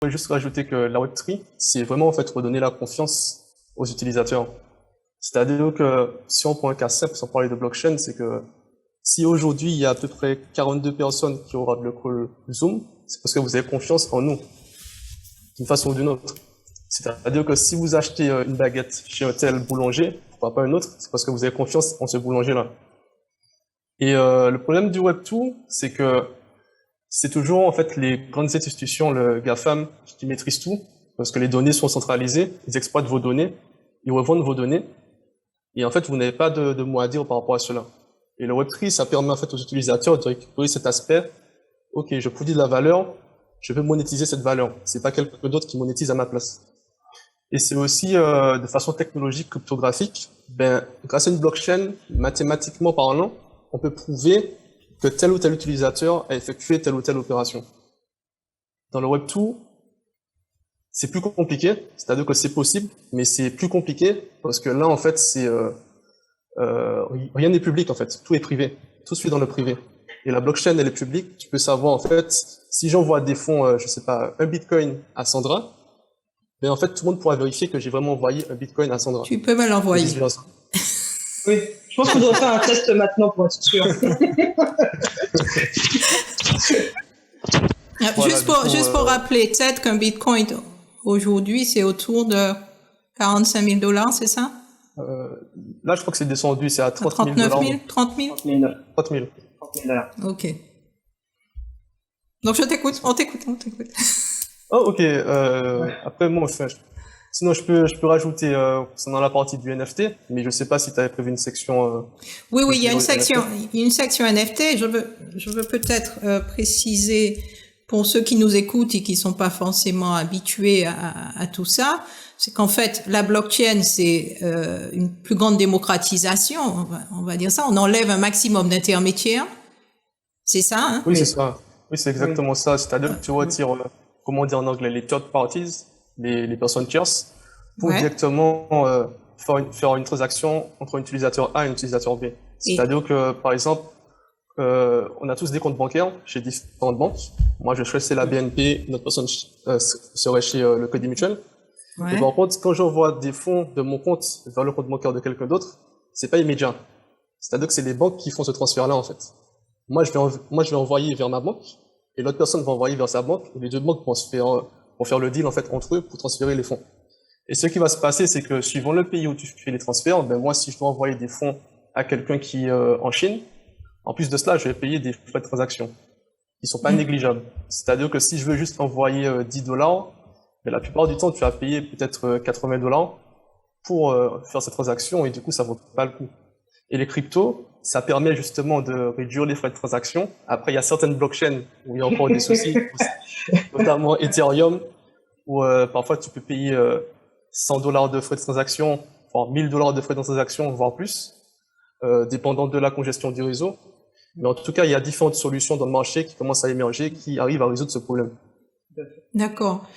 pourrais juste rajouter que la Web3, c'est vraiment en fait redonner la confiance aux utilisateurs. C'est-à-dire que si on prend un cas simple, sans parler de blockchain, c'est que si aujourd'hui il y a à peu près 42 personnes qui auront le call Zoom, c'est parce que vous avez confiance en nous, d'une façon ou d'une autre. C'est-à-dire que si vous achetez une baguette chez un tel boulanger, pourquoi pas un autre, c'est parce que vous avez confiance en ce boulanger-là. Et le problème du Web2, c'est que c'est toujours en fait les grandes institutions, le GAFAM, qui maîtrisent tout, parce que les données sont centralisées, ils exploitent vos données, ils revendent vos données, et en fait vous n'avez pas de mot à dire par rapport à cela. Et le Web3, ça permet en fait aux utilisateurs de récupérer cet aspect. Ok, je produis de la valeur, je veux monétiser cette valeur. C'est pas quelqu'un d'autre qui monétise à ma place. Et c'est aussi de façon technologique, cryptographique. Ben, grâce à une blockchain, mathématiquement parlant, on peut prouver que tel ou tel utilisateur a effectué telle ou telle opération. Dans le Web2, c'est plus compliqué, c'est-à-dire que c'est possible, mais c'est plus compliqué parce que là, en fait, rien n'est public en fait, tout est privé, tout se fait dans le privé. Et la blockchain, elle est publique, tu peux savoir en fait, si j'envoie des fonds, je sais pas, un bitcoin à Sandra, mais en fait, tout le monde pourra vérifier que j'ai vraiment envoyé un bitcoin à Sandra. Tu peux me l'envoyer. Oui, je pense qu'on doit faire un test maintenant pour être sûr. Voilà, juste pour rappeler, peut-être qu'un bitcoin aujourd'hui, c'est autour de 45 000 $, c'est ça? Là, je crois que c'est descendu, c'est à 30 000 39 000, 30 000? 30 000. Ok. Donc, je t'écoute, on t'écoute. Oh, ok. Après, moi, sinon, je peux rajouter concernant la partie du NFT, mais je sais pas si tu avais prévu une section. Oui, il y a une section NFT. Je veux peut-être préciser pour ceux qui nous écoutent et qui sont pas forcément habitués à tout ça, c'est qu'en fait, la blockchain, c'est une plus grande démocratisation, on va dire ça. On enlève un maximum d'intermédiaires. C'est ça, hein? Oui, c'est ça. Oui, c'est exactement ça. C'est-à-dire que tu retires, comment dire en anglais, les third parties, les personnes tierces, pour directement faire une transaction entre un utilisateur A et un utilisateur B. C'est-à-dire que, par exemple, on a tous des comptes bancaires chez différentes banques. Moi, je choisis la BNP, une autre personne serait chez le Crédit Mutuel. Et par contre, quand j'envoie des fonds de mon compte vers le compte bancaire de quelqu'un d'autre, c'est pas immédiat. C'est-à-dire que c'est les banques qui font ce transfert-là, en fait. Moi, je vais envoyer vers ma banque, et l'autre personne va envoyer vers sa banque, et les deux banques vont faire le deal, en fait, entre eux pour transférer les fonds. Et ce qui va se passer, c'est que suivant le pays où tu fais les transferts, ben moi, si je dois envoyer des fonds à quelqu'un qui est en Chine, en plus de cela, je vais payer des frais de transaction. Ils sont pas négligeables. C'est-à-dire que si je veux juste envoyer 10 $, mais la plupart du temps, tu vas payer peut-être 80 $ pour faire cette transaction, et du coup, ça vaut pas le coup. Et les cryptos, ça permet justement de réduire les frais de transaction. Après, il y a certaines blockchains où il y a encore des soucis, notamment Ethereum, où parfois tu peux payer 100 $ de frais de transaction, voire 1000 $ de frais de transaction, voire plus, dépendant de la congestion du réseau. Mais en tout cas, il y a différentes solutions dans le marché qui commencent à émerger, qui arrivent à résoudre ce problème. D'accord.